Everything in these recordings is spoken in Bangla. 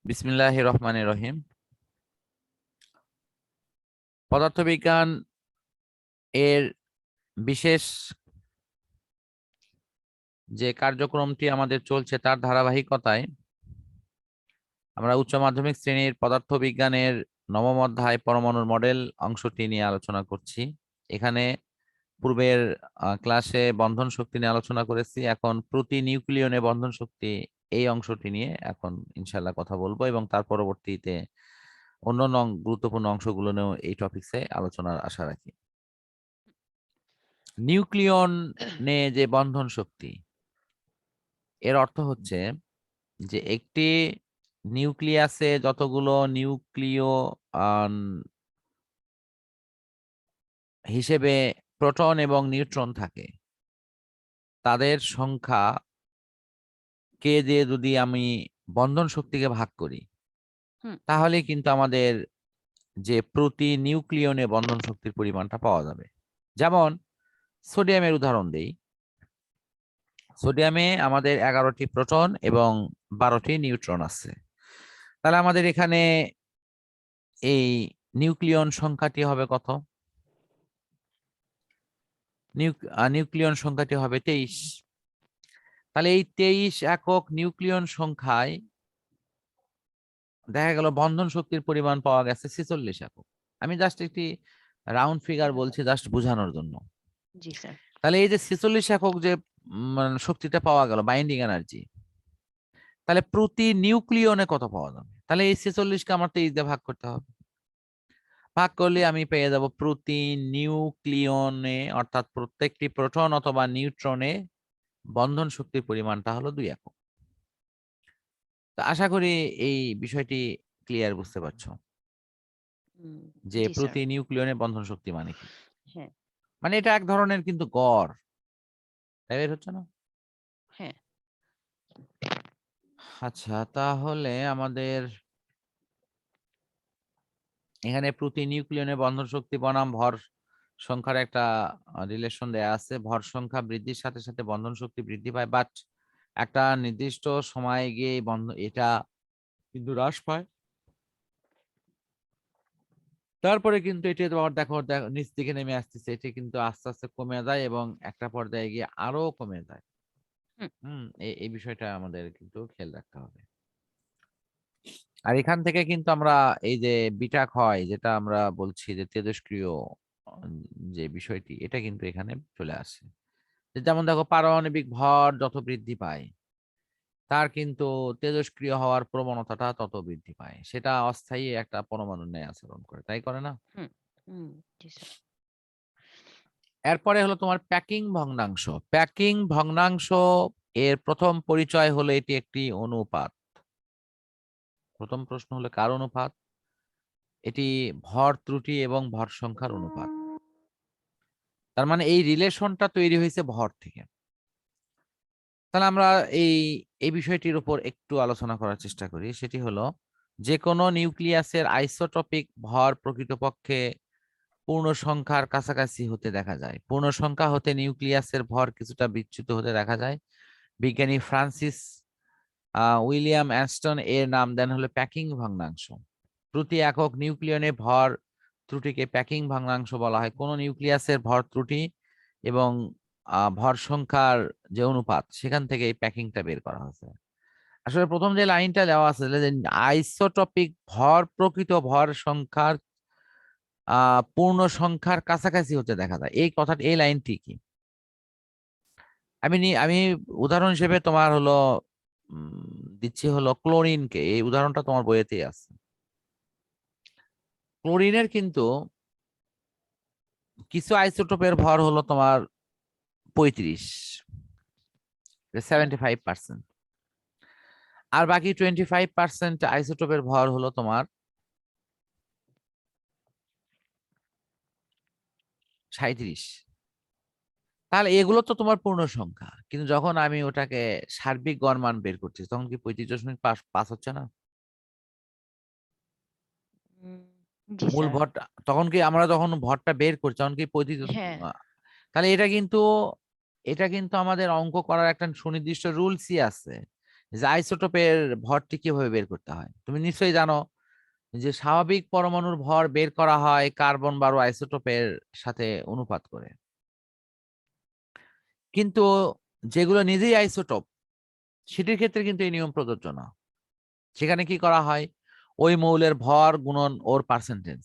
বিসমিল্লাহির রহমানির রহিম। পদার্থবিজ্ঞান এর বিশেষ যে কার্যক্রমটি আমাদের চলছে তার ধারাবাহিকতায় আমরা উচ্চ মাধ্যমিক শ্রেণীর পদার্থবিজ্ঞানের নবম অধ্যায় পরমাণুর মডেল অংশটি নিয়ে আলোচনা করছি। এখানে পূর্বের ক্লাসে বন্ধন শক্তি নিয়ে আলোচনা করেছি, এখন প্রতি নিউক্লিয়নে বন্ধন শক্তি এই অংশটি নিয়ে এখন ইনশাল্লাহ কথা বলবো এবং তার পরবর্তীতে অন্যান্য গুরুত্বপূর্ণ অংশগুলো নিয়েও এই টপিকসে আলোচনার আশা রাখি। নিউক্লিয়নে যে বন্ধন শক্তি, এর অর্থ হচ্ছে যে একটি নিউক্লিয়াসে যতগুলো নিউক্লিয় হিসেবে প্রোটন এবং নিউট্রন থাকে তাদের সংখ্যা কে দিয়ে যদি আমি বন্ধন শক্তিকে ভাগ করি তাহলে কিন্তু আমাদের যে প্রতি নিউক্লিয়নে বন্ধন শক্তির পরিমাণটা পাওয়া যাবে। যেমন সোডিয়ামের উদাহরণ দেই। সোডিয়ামে আমাদের 11টি প্রোটন এবং 12টি নিউট্রন আছে। তাহলে আমাদের এখানে এই নিউক্লিয়ন সংখ্যাটি হবে কত? নিউক্লিয়ন সংখ্যাটি হবে 23। তাহলে এই 23 একক নিউক্লিয়ন সংখ্যায় দেখা গেল বন্ধন শক্তির পরিমাণ পাওয়া গেছে 46 একক। আমি জাস্ট একটি রাউন্ড ফিগার বলছি জাস্ট বোঝানোর জন্য। জি স্যার। তাহলে এই যে 46 একক যে শক্তিটা পাওয়া গেল বাইন্ডিং এনার্জি, তাহলে প্রতি নিউক্লিয়নে কত পাওয়া যাবে? তাহলে এই 46কে আমার 23 দিয়ে ভাগ করতে হবে। ভাগ করলে আমি পেয়ে যাব প্রতি নিউক্লিয়নে অর্থাৎ প্রত্যেকটি প্রোটন অথবা নিউট্রনে বন্ধন শক্তির পরিমাণটা হলো 2 একক। তো আশা করি এই বিষয়টি ক্লিয়ার বুঝতে পারছো যে প্রতি নিউক্লিয়নে বন্ধন শক্তি মানে কি। মানে এটা এক ধরনের কিন্তু গড়, তাই বের হচ্ছে না? হ্যাঁ। আচ্ছা, তাহলে আমাদের এখানে প্রতি নিউক্লিয়নে বন্ধন শক্তি বনাম ভর সংখ্যার একটা রিলেশন দেয়া আছে। ভর সংখ্যা বৃদ্ধির সাথে সাথে বন্ধন শক্তি বৃদ্ধি পায়, বাট একটা নির্দিষ্ট সময়ে গিয়ে এটা কিন্তু হ্রাস পায়। তারপরে কিন্তু এটি তোমার দেখো নিচ দিকে নেমে আসতেছে, এটি কিন্তু আস্তে আস্তে কমে যায় এবং একটা পর্যায়ে গিয়ে আরো কমে যায়। এই বিষয়টা আমাদের কিন্তু খেয়াল রাখতে হবে। আর এখান থেকে কিন্তু আমরা এই যে বিটা ক্ষয় যেটা আমরা বলছি যে তেজস্ক্রিয় যে বিষয়টি, এটা কিন্তু এখানে চলে আসে। যেমন দেখো পারমাণবিক ভর যত বৃদ্ধি পায় তার কিন্তু তেজস্ক্রিয় হওয়ার প্রবণতাটা তত বৃদ্ধি পায়। সেটা অস্থায়ী একটা পরমাণুর ন্যায় আচরণ করে, তাই করে না? এরপরে হলো তোমার প্যাকিং ভগ্নাংশ। প্যাকিং ভগ্নাংশ এর প্রথম পরিচয় হলো এটি একটি অনুপাত। প্রথম প্রশ্ন হলো কার অনুপাত? এটি ভর ত্রুটি এবং ভর সংখ্যার অনুপাত। তার মানে এই রিলেশনটা তৈরি হয়েছে ভর থেকে। তাহলে আমরা এই বিষয়টির উপর একটু আলোচনা করার চেষ্টা করি। সেটি হলো যে কোনো নিউক্লিয়াসের আইসোটপিক ভর প্রকৃতপক্ষে পূর্ণ সংখ্যার কাছাকাছি হতে দেখা যায়। পূর্ণ সংখ্যা হতে নিউক্লিয়াসের ভর কিছুটা বিচ্যুত হতে দেখা যায়। বিজ্ঞানী ফ্রান্সিস উইলিয়াম অ্যানস্টন এর নাম দেন হলো প্যাকিং ভগ্নাংশ। প্রতি একক নিউক্লিয়নে ভর ত্রুটিকে প্যাকিং ভগ্নাংশ বলা হয়। কোন নিউক্লিয়াসের ভর ত্রুটি এবং ভর সংখ্যার যে অনুপাত সেখান থেকে এই প্যাকিংটা বের করা হয়েছে। আসলে প্রথম যে লাইনটা দেওয়া আছে যে আইসোটপিক ভর প্রকৃত ভর সংখ্যার পূর্ণ সংখ্যার কাছাকাছি হতে দেখা যায়, এই কথাটা এই লাইনটি কি? আমি উদাহরণ হিসেবে তোমার হলো দিচ্ছি হলো ক্লোরিনকে। এই উদাহরণটা তোমার বইয়েতেই আছে। ক্লোরিনের কিন্তু কিছু আইসোটোপের ভর হলো তোমার 35, 75%, আর বাকি 25% আইসোটোপের ভর হলো তোমার 37। তাহলে এগুলো তো তোমার পূর্ণ সংখ্যা, কিন্তু যখন আমি ওটাকে সার্বিক গড় মান বের করছি তখন কি 35.5 হচ্ছে না? মূল ভরটা তখন কি আমরা যখন ভরটা বের করছি তখন কি 35? তাহলে এটা কিন্তু আমাদের অঙ্ক করার একটা সুনির্দিষ্ট রুলসই আছে যে আইসোটোপের ভরটি কিভাবে বের করতে হয়। তুমি নিশ্চয়ই জানো যে স্বাভাবিক পরমাণুর ভর বের করা হয় কার্বন 12 আইসোটোপের সাথে অনুপাত করে, কিন্তু যেগুলো নিজেই আইসোটোপ সেটির ক্ষেত্রে কিন্তু এই নিয়ম প্রযোজ্য না। সেখানে কি করা হয়, ওই মৌলের ভর গুণন ওর পার্সেন্টেজ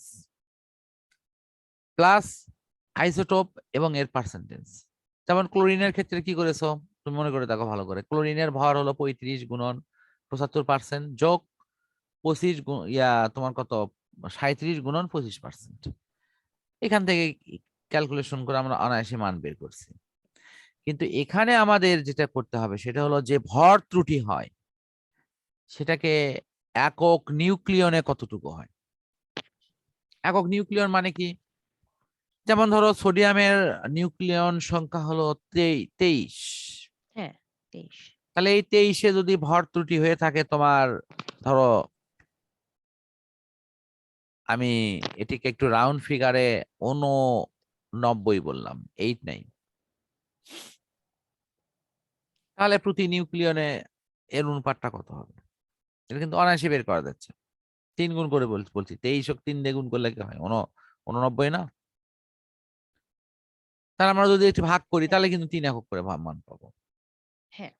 প্লাস আইসোটোপ এবং এর পার্সেন্টেজ। যেমন ক্লোরিনের ক্ষেত্রে কি করেছো, তুমি মনে করে দেখো ভালো করে, ক্লোরিনের ভর হলো 35 গুণন 75% যোগ 25 তোমার কত 37 গুণন 25%। এখান থেকে ক্যালকুলেশন করে আমরা অনায়াসে মান বের করছি। কিন্তু এখানে আমাদের যেটা করতে হবে সেটা হলো যে ভর ত্রুটি হয় সেটাকে একক নিউক্লিয়নে কতটুকু হয়। একক নিউক্লিয়ন মানে কি, যেমন ধরো সোডিয়ামের নিউক্লিয়ন সংখ্যা হলো 23, হ্যাঁ 23। তাহলে এই 23-এ যদি ভর ত্রুটি হয়ে থাকে তোমার, ধরো আমি এটিকে একটু রাউন্ড ফিগারে 89 বললাম, 89, তাহলে প্রতি নিউক্লিয়নে এর অনুপাতটা কত হবে। এটা কিন্তু অনায়াসে বের করা যাচ্ছে। 3 গুণ করে বলছি, 23 হোক 3 দিয়ে গুণ করলে কি হয়, 89 না। তাহলে আমরা যদি একটু ভাগ করি হ্যাঁ তাহলে কিন্তু 3 একক করে মান পাবো। হ্যাঁ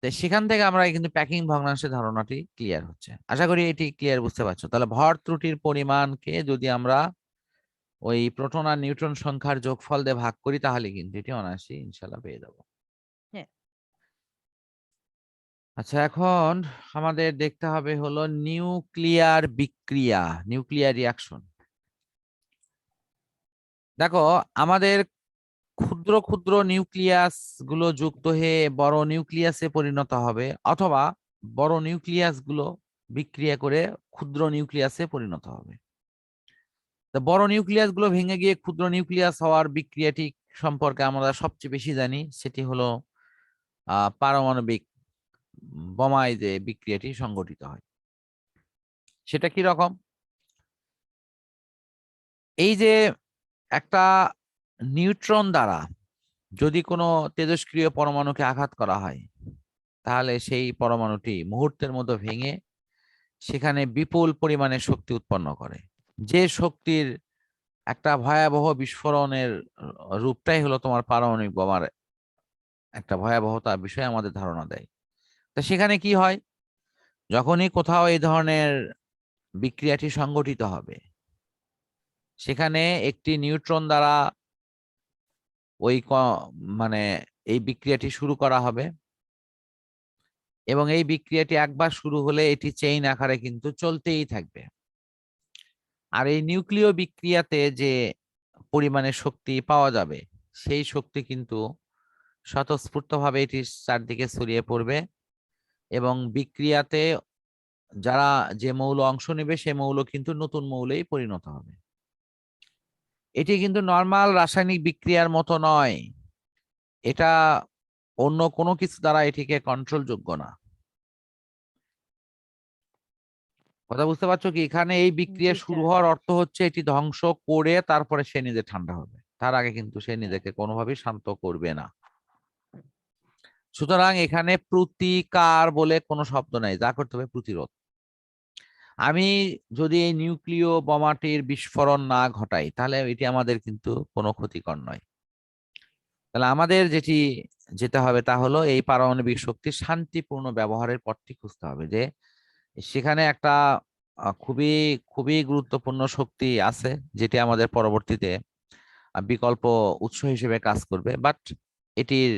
তো সেখান থেকে আমরা কিন্তু প্যাকিং ভগ্নাংশের ধারণাটি ক্লিয়ার হচ্ছে। আশা করি এটি ক্লিয়ার বুঝতে পারছো। তাহলে ভর ত্রুটির পরিমাণকে যদি আমরা ওই প্রোটন আর নিউট্রন সংখ্যার যোগফল দিয়ে ভাগ করি তাহলে কিন্তু এটি অনায়াসই ইনশাল্লাহ পেয়ে যাবো। হ্যাঁ আচ্ছা, এখন আমাদের দেখতে হবে হলো নিউক্লিয়ার বিক্রিয়া, নিউক্লিয়ার রিয়াকশন। দেখো আমাদের ক্ষুদ্র ক্ষুদ্র নিউক্লিয়াস গুলো যুক্ত হয়ে বড় নিউক্লিয়াসে পরিণত হবে, অথবা বড় নিউক্লিয়াস গুলো বিক্রিয়া করে ক্ষুদ্র নিউক্লিয়াসে পরিণত হবে। তো বড় নিউক্লিয়াস গুলো ভেঙে গিয়ে ক্ষুদ্র নিউক্লিয়াস হওয়ার বিক্রিয়াটি সম্পর্কে আমরা সবচেয়ে বেশি জানি, সেটি হলো পারমাণবিক বোমায় যে বিক্রিয়াটি সংঘটিত হয়। সেটা কি রকম, এই যে একটা নিউট্রন দ্বারা যদি কোনো তেজস্ক্রিয় পরমাণুকে আঘাত করা হয় তাহলে সেই পরমাণুটি মুহূর্তের মধ্যে ভেঙে সেখানে বিপুল পরিমাণে শক্তি উৎপন্ন করে। যে শক্তির একটা ভয়াবহ বিস্ফোরণের রূপটাই হলো তোমার পারমাণবিক বোমার একটা ভয়াবহতা বিষয়ে আমাদের ধারণা দেয়। তা সেখানে কি হয়, যখনই কোথাও এই ধরনের বিক্রিয়াটি সংঘটিত হবে সেখানে একটি নিউট্রন দ্বারা ওই মানে এই বিক্রিয়াটি শুরু করা হবে, এবং এই বিক্রিয়াটি একবার শুরু হলে এটি চেইন আকারে কিন্তু চলতেই থাকবে। আর এই নিউক্লিয় বিক্রিয়াতে যে পরিমাণে শক্তি পাওয়া যাবে সেই শক্তি কিন্তু স্বতঃস্ফূর্তভাবে এটি চারদিকে ছড়িয়ে পড়বে, এবং বিক্রিয়াতে যারা যে মৌল অংশ নেবে সে মৌল কিন্তু নতুন মৌলেই পরিণত হবে। এটি কিন্তু নর্মাল রাসায়নিক বিক্রিয়ার মতো নয়, এটা অন্য কোনো কিছু দ্বারা এটিকে কন্ট্রোল যোগ্য না। কথা বুঝতে পারছো কি, এখানে এই বিক্রিয়া জি শুরু স্যার। হওয়ার অর্থ হচ্ছে এটি ধ্বংস করে তারপরে সে নিজে ঠান্ডা হবে, তার আগে কিন্তু সে হ্যাঁ নিজেকে কোনোভাবেই শান্ত করবে না। সুতরাং এখানে প্রতিকার বলে কোনো শব্দ নাই, যা করতে হবে প্রতিরোধ। আমি যদি এই নিউক্লিয় বোমাটির বিস্ফোরণ না ঘটাই তাহলে এটি আমাদের কিন্তু কোনো ক্ষতিকর নয়। তাহলে আমাদের যেতে হবে তা হলো এই পারমাণবিক শক্তির শান্তিপূর্ণ ব্যবহারের পথটি খুঁজতে হবে, যে সেখানে একটা খুবই খুবই গুরুত্বপূর্ণ শক্তি আছে যেটি আমাদের পরবর্তীতে বিকল্প উৎস হিসেবে কাজ করবে, বাট এটির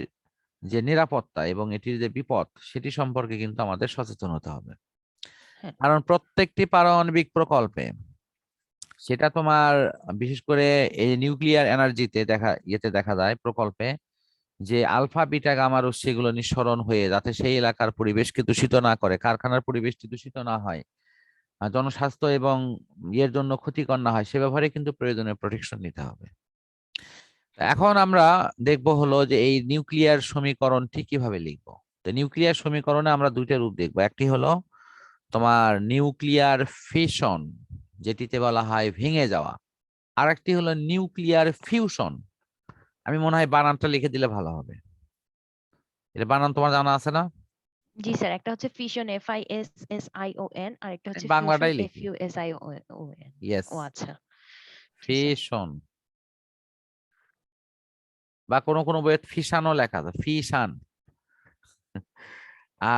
যে নিরাপত্তা এবং এটির যে বিপদ সেটি সম্পর্কে কিন্তু আমাদের সচেতন হতে হবে। হ্যাঁ কারণ প্রত্যেকটি পারমাণবিক প্রকল্পে, সেটা তোমার বিশেষ করে এই নিউক্লিয়ার এনার্জিতে দেখা যায় প্রকল্পে, যে আলফা বিটা গামা রশ্মিগুলো নিঃসরণ হয়ে যাতে সেই এলাকার পরিবেশকে দূষিত না করে, কারখানার পরিবেশটি দূষিত না হয়, জনস্বাস্থ্য এবং ইয়ের জন্য ক্ষতিকর না হয়, সে ব্যাপারে কিন্তু প্রয়োজনীয় প্রোটেকশন নিতে হবে। এখন আমরা দেখব হলো যে এই নিউক্লিয়ার সমীকরণটি কিভাবে লিখবো। তো নিউক্লিয়ার সমীকরণে আমরা দুইটা রূপ দেখবো, একটি হলো তোমার নিউক্লিয়ার ফিশন যেটিতে বলা হয় ভেঙে যাওয়া, আর একটি হলো নিউক্লিয়ার ফিউশন। আমি মনে হয় বানানটা লিখে দিলে ভালো হবে, এটা বানান তোমার জানা আছে না? জি স্যার, একটা হচ্ছে ফিশন FISSION আর একটা হচ্ছে ফিউশন বাংলাটাই লিখি। FUSION। ইয়েস, ও আচ্ছা, জি স্যার। ফিশন, বা কোনো কোনো বইয়ে ফিশানও লেখা আছে, ফিশান।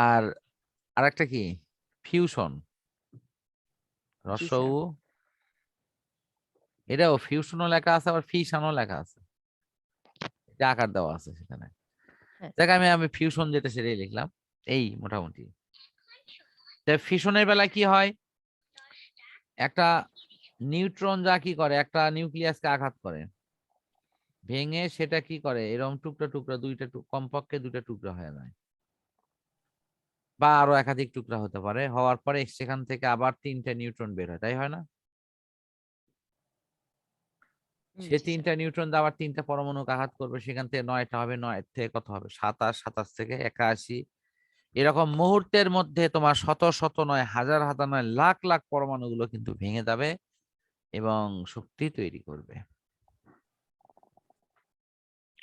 আর আরেকটা কি, ফিউশন, জি রসউ, স্যার। এটাও ফিউশনও লেখা আছে, আবার ফিশানও লেখা আছে, এটা আকার দেওয়া আছে সেখানে। হ্যাঁ। দেখ, আমি আমি ফিউশন যেটা সেটাই লিখলাম, এই মোটামুটি। ফিউশনের বেলায় কি হয়, একটা নিউট্রন যা কি করে, একটা নিউক্লিয়াসকে আঘাত করে, ভেঙে সেটা কি করে, এরকম টুকরা টুকরা, কমপক্ষে দুইটা টুকরা হয়ে যায়, বা আরো একাধিক টুকরা হতে পারে, হওয়ার পরে সেখান থেকে আবার 3টে নিউট্রন বের হয়, তাই হয় না? সে জি স্যার। 3টা নিউট্রন দিয়ে আবার 3টা পরমাণু আঘাত করবে, সেখান থেকে 9টা হবে, 9 থেকে কত হবে, 27, 27 থেকে 81, এরকম মুহূর্তের মধ্যে তোমার শত শত নয়, হাজার হাজার নয়, লাখ লাখ পরমাণুগুলো কিন্তু ভেঙে যাবে এবং শক্তি তৈরি করবে।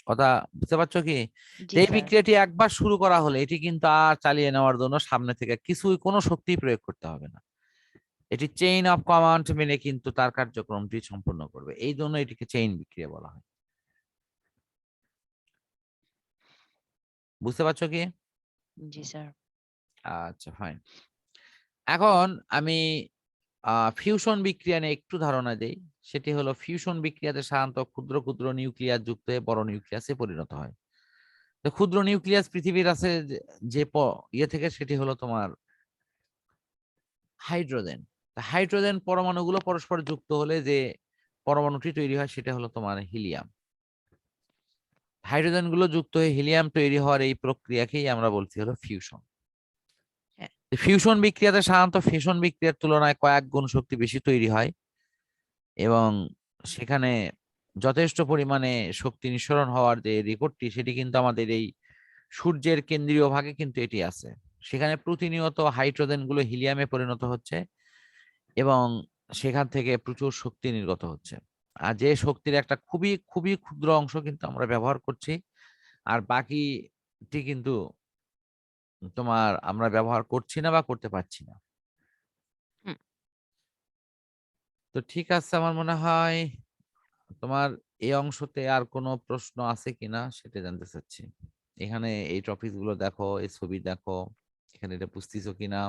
কথা বুঝতে পারছো কি? তো জি এই স্যার। বিক্রিয়াটি একবার শুরু করা হলে এটি কিন্তু আর চালিয়ে নেওয়ার জন্য সামনে থেকে কিছুই, কোনো শক্তি প্রয়োগ করতে হবে না, এটি চেইন অফ কমান্ড মেনে কিন্তু তার কার্যক্রমটি সম্পূর্ণ করবে, এই জন্য এটিকে চেইন বিক্রিয়া বলা হয়। বুঝতে পারছো কি? জি স্যার। আচ্ছা, ফাইন। এখন আমি ফিউশন বিক্রিয়া নিয়ে একটু ধারণা দেই। সেটি হলো, ফিউশন বিক্রিয়াতে সাধারণত ক্ষুদ্র ক্ষুদ্র নিউক্লিয়াস যুক্ত হয়ে বড় নিউক্লিয়াসে পরিণত হয়। তো ক্ষুদ্র নিউক্লিয়াস পৃথিবীর আছে যে ইয়ে থেকে, সেটি হলো তোমার হাইড্রোজেন। হাইড্রোজেন পরমাণুগুলো পরস্পর যুক্ত হলে যে পরমাণুটি তৈরি হয় সেটা হলো তোমার হিলিয়াম। হাইড্রোজেন গুলো যুক্ত হয়ে হিলিয়াম তৈরি হওয়ার এই প্রক্রিয়াকেই আমরা বলছি হলো ফিউশন। হ্যাঁ। ফিউশন বিক্রিয়াতে সাধারণত ফিশন বিক্রিয়ার তুলনায় কয়েক গুণ শক্তি বেশি তৈরি হয় এবং সেখানে যথেষ্ট পরিমাণে শক্তি নিঃসরণ হওয়ার যে রেকর্ডটি, সেটি কিন্তু আমাদের এই সূর্যের কেন্দ্রীয় ভাগে কিন্তু এটি আছে। সেখানে প্রতিনিয়ত হাইড্রোজেন গুলো হিলিয়ামে পরিণত হচ্ছে এবং সেখান থেকে প্রচুর শক্তি নির্গত হচ্ছে। আর যে শক্তির একটা খুবই খুবই ক্ষুদ্র অংশ কিন্তু আমরা ব্যবহার করছি, আর বাকিটি কিন্তু তোমার আমরা ব্যবহার করছি না বা করতে পারছি না। হুম। তো ঠিক আছে, আমার মনে হয় তোমার এই অংশতে আর কোনো প্রশ্ন আছে কিনা সেটা জানতে চাচ্ছি। এখানে এই টপিক গুলো দেখো, এই ছবি দেখো, এখানে এটা বুঝতেছো কিনা,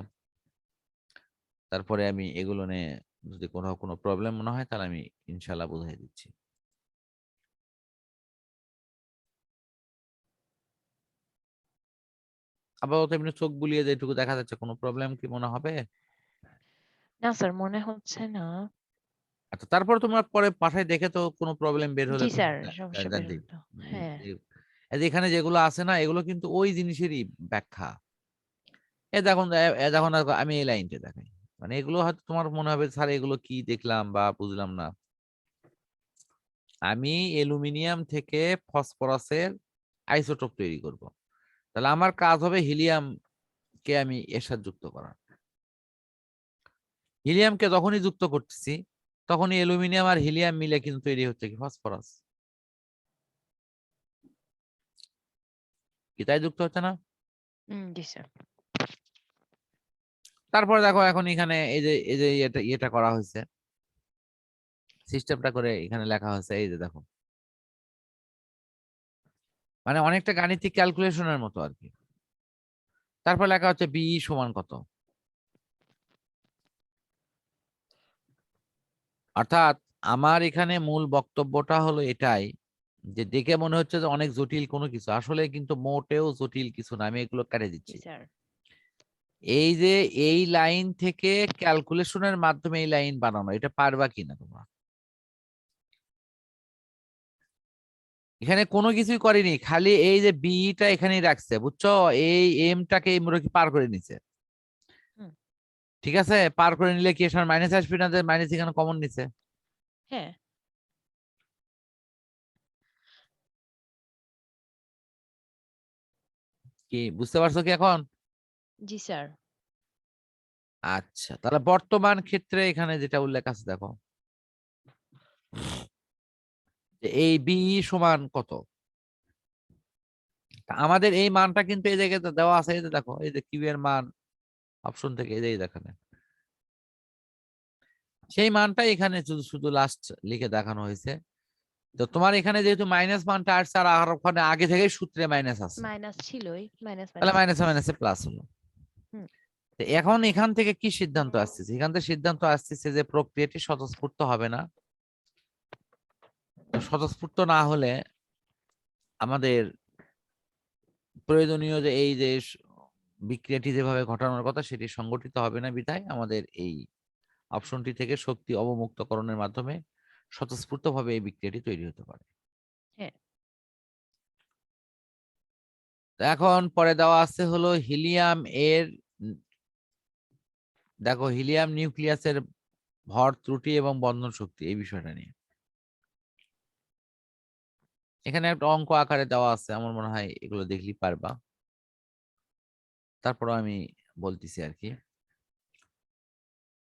তারপরে আমি এগুলো নিয়ে যদি কোনো প্রবলেম মনে হয় তাহলে আমি ইনশাল্লাহ বুঝাই দিচ্ছি। আপাতত এমনি চোখ বুলিয়ে যেটুকু দেখা যাচ্ছে, কোনো প্রবলেম কি মনে হবে? না স্যার, মনে হচ্ছে না। আচ্ছা, তারপর তোমার পরে পাঠায় দেখে, তো কোনো প্রবলেম বের হলে জি তুমি স্যার, সমস্যা বের জানতে। হলো তো। হ্যাঁ। এই যে এখানে যেগুলো আছে না, এগুলো কিন্তু ওই জিনিসেরই ব্যাখ্যা। এ দেখুন আমি এই লাইনটা দেখাই, মানে এগুলো হয়তো তোমার মনে হবে স্যার এগুলো কি দেখলাম বা বুঝলাম না। আমি অ্যালুমিনিয়াম থেকে ফসফরাসের আইসোটোপ তৈরি করব, তাহলে আমার কাজ হবে হিলিয়ামকে আমি এর সাথে যুক্ত করা। হিলিয়ামকে যখনই যুক্ত করতেছি, তখনই অ্যালুমিনিয়াম আর হিলিয়াম মিলে কিন্তু তৈরি হচ্ছে কি, ফসফরাস। কি তাই যুক্ত হচ্ছে না? জি স্যার। তারপরে দেখো, এখন এখানে এই যে ইয়েটা করা হয়েছে, সিস্টেমটা করে এখানে লেখা হয়েছে, এই যে দেখো, মানে অনেকটা গাণিতিক ক্যালকুলেশনের মতো আর কি। তারপর লেখা হচ্ছে বিই সমান কত, অর্থাৎ আমার এখানে মূল বক্তব্যটা হলো এটাই, যে দেখে মনে হচ্ছে যে অনেক জটিল কোনো কিছু, আসলে কিন্তু মোটেও জটিল কিছু না, আমি এগুলো কেটে জি দিচ্ছি। স্যার। এই যে এই লাইন থেকে ক্যালকুলেশনের মাধ্যমে এই লাইন বানানো, এটা পারবা কিনা তোমরা? এখানে কোনো কিছুই করেনি, খালি এই যে বিটা এখানেই রাখছে, বুঝছো, এই এমটাকে এই মোড়কে পার করে নিছে। হুম। ঠিক আছে, পার করে নিলে কি এখানে মাইনাস আসবে না, যে মাইনাস এখানে কমন নিছে। হ্যাঁ। কি বুঝতে পারছো কি এখন? জি স্যার। আচ্ছা, তাহলে বর্তমান ক্ষেত্রে এখানে যেটা উল্লেখ আছে দেখো, যে এই বিই সমান কত, আমাদের এই মানটা কিন্তু এই জায়গাতে দেওয়া আছে, এই যে দেখো, এই যে কিউ এর মান অপশন থেকে এই যে দেখেন, সেই মানটা এখানে শুধু শুধু লাস্ট লিখে দেখানো হয়েছে। তো তোমার এখানে যেহেতু মাইনাস মানটা আসছে আর ওখানে আগে থেকেই সূত্রে মাইনাস আছে, মাইনাস ছিলই, মাইনাস তাহলে মাইনাস মাইনাসে প্লাস। মাইনাসে প্লাস হলো। হুম। তো এখন এখান থেকে কি সিদ্ধান্ত আসতেছে? এখান থেকে সিদ্ধান্ত আসতেছে যে প্রক্রিয়াটি স্বতঃস্ফূর্ত হবে না। তো স্বতঃস্ফূর্ত না হলে আমাদের প্রয়োজনীয় যে এই যে বিক্রিয়াটি যেভাবে ঘটানোর কথা সেটি সংগঠিত হবে না, বিধায় আমাদের এই অপশনটি থেকে শক্তি অবমুক্তকরণের মাধ্যমে স্বতঃস্ফূর্তভাবে এই বিক্রিয়াটি তৈরি হতে পারে। হ্যাঁ। তো এখন পরে দেওয়া আছে হলো হিলিয়াম এর, দেখো হিলিয়াম নিউক্লিয়াসের ভর ত্রুটি এবং বন্ধন শক্তি, এই বিষয়টা নিয়ে এখানে একটা অঙ্ক আকারে দেওয়া আছে, আমার মনে হয় এগুলো দেখলেই পারবা, তারপরও আমি বলতেছি আর কি।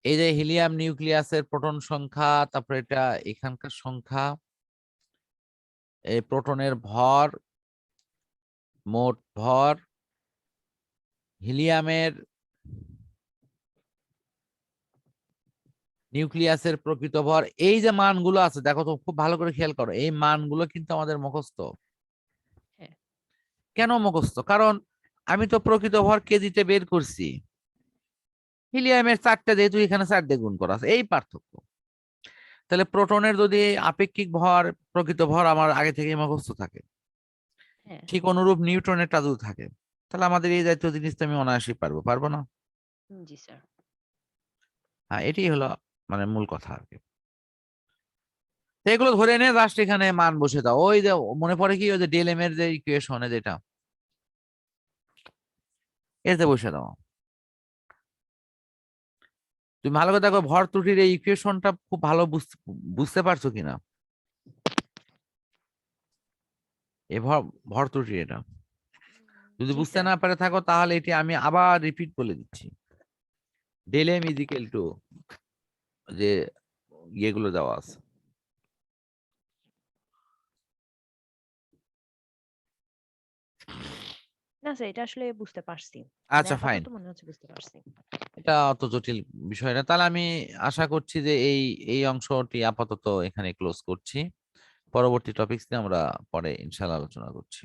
এই যে হিলিয়াম নিউক্লিয়াসের প্রোটন সংখ্যা, তারপর এটা এখানকার সংখ্যা, এই প্রোটনের ভর, মোট ভর, হিলিয়ামের নিউক্লিয়াসের প্রকৃত ভর, এই যে মানগুলো আছে দেখো তো, খুব ভালো করে খেয়াল করো, এই মানগুলো কিন্তু আমাদের মুখস্থ। হ্যাঁ। কেন মুখস্থ? কারণ আমি তো প্রকৃত ভর কেজিতে বের করছি, হিলিয়ামের 4টা যেহেতু এখানে 4 দিয়ে গুণ করা আছে, এই পার্থক্য। তাহলে প্রোটনের যদি আপেক্ষিক ভর প্রকৃত ভর আমার আগে থেকেই মুখস্থ থাকে, হ্যাঁ। ঠিক অনুরূপ নিউটনের যদি থাকে, তাহলে আমাদের এই জাতীয় জিনিসটা আমি অনায়াসই পারবো না? জি স্যার। হ্যাঁ, এটি হলো মানে মূল কথা আর কি। তো এগুলো ধরে নিয়ে জাস্ট এখানে মান বসে দাও। ওই যে মনে পড়ে কি, ওই যে ডেল এর যে ইকুয়েশনে যেটা, এতে বসে দাও। তুমি ভালো করে দেখো ভর ত্রুটির এই ইকুয়েশনটা খুব ভালো বুঝতে পারছো কিনা, এই ভর ত্রুটি এটা যদি জি বুঝতে স্যার। না পারে থাকো, তাহলে এটি আমি আবার রিপিট বলে দিচ্ছি। ডেল এম ইজিক্যাল টু যে ইয়েগুলো দেওয়া আছে, না স্যার, এটা আসলে বুঝতে পারছি, মানে আচ্ছা ফাইন, আপাতত মনে হচ্ছে বুঝতে পারছি। এটা অত জটিল বিষয় না। তাহলে আমি আশা করছি যে এই এই অংশটি আপাতত এখানে ক্লোজ করছি। পরবর্তী টপিকস নিয়ে আমরা পরে ইনশাআল্লাহ আলোচনা করছি।